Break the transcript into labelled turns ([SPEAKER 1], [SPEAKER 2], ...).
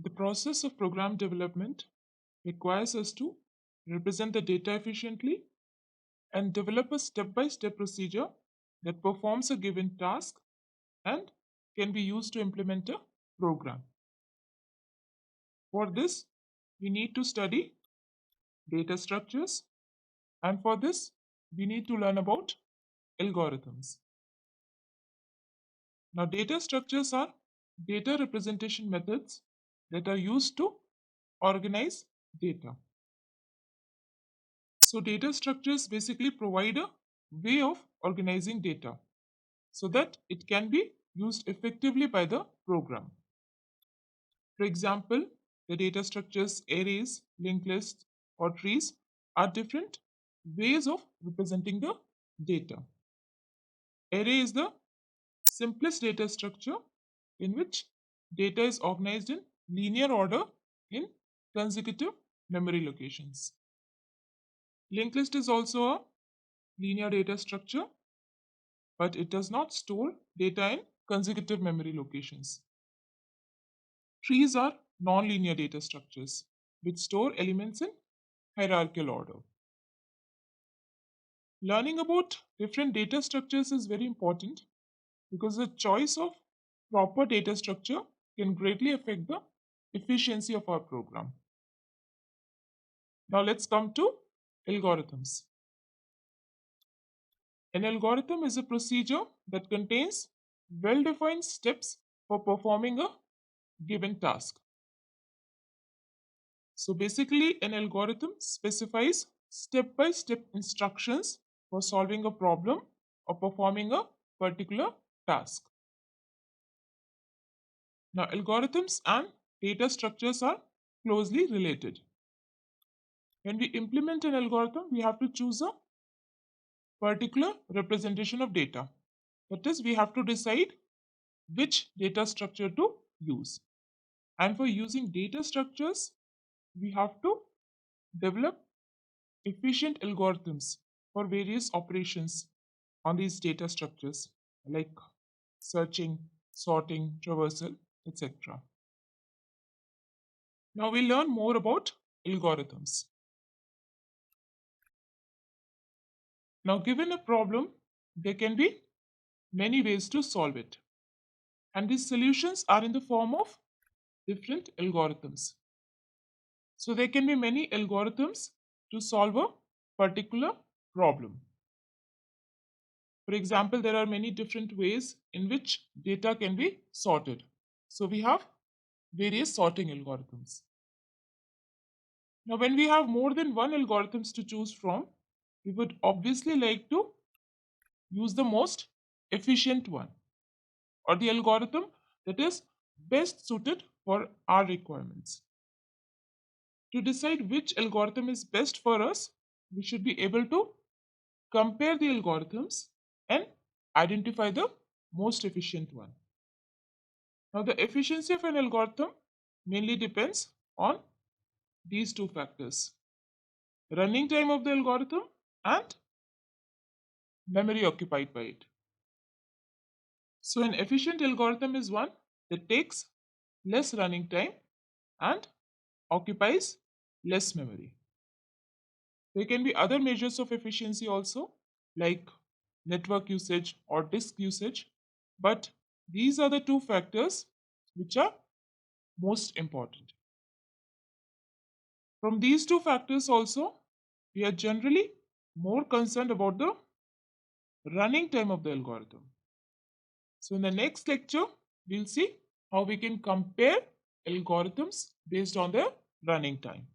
[SPEAKER 1] The process of program development requires us to represent the data efficiently and develop a step-by-step procedure that performs a given task and can be used to implement a program. For this, we need to study data structures, and for this, we need to learn about algorithms. Now, data structures are data representation methods that are used to organize data. So, data structures basically provide a way of organizing data so that it can be used effectively by the program. For example, the data structures, arrays, linked lists, or trees are different ways of representing the data. Array is the simplest data structure in which data is organized in linear order in consecutive memory locations. Linked list is also a linear data structure, but it does not store data in consecutive memory locations. Trees are non-linear data structures which store elements in hierarchical order. Learning about different data structures is very important because the choice of proper data structure can greatly affect the efficiency of our program. Now let's come to algorithms. An algorithm is a procedure that contains well-defined steps for performing a given task. So basically, an algorithm specifies step-by-step instructions for solving a problem or performing a particular task. Now, algorithms and data structures are closely related. When we implement an algorithm, we have to choose a particular representation of data. That is, we have to decide which data structure to use. And for using data structures, we have to develop efficient algorithms for various operations on these data structures like searching, sorting, traversal, etc. Now we'll learn more about algorithms. Now, given a problem, there can be many ways to solve it. And these solutions are in the form of different algorithms. So there can be many algorithms to solve a particular problem. For example, there are many different ways in which data can be sorted. So we have various sorting algorithms. Now, when we have more than one algorithms to choose from, we would obviously like to use the most efficient one or the algorithm that is best suited for our requirements. To decide which algorithm is best for us, we should be able to compare the algorithms and identify the most efficient one. Now, the efficiency of an algorithm mainly depends on these two factors: running time of the algorithm and memory occupied by it. So, an efficient algorithm is one that takes less running time and occupies less memory. There can be other measures of efficiency also, like network usage or disk usage, but these are the two factors which are most important. From these two factors also, we are generally more concerned about the running time of the algorithm. So in the next lecture, we'll see how we can compare algorithms based on their running time.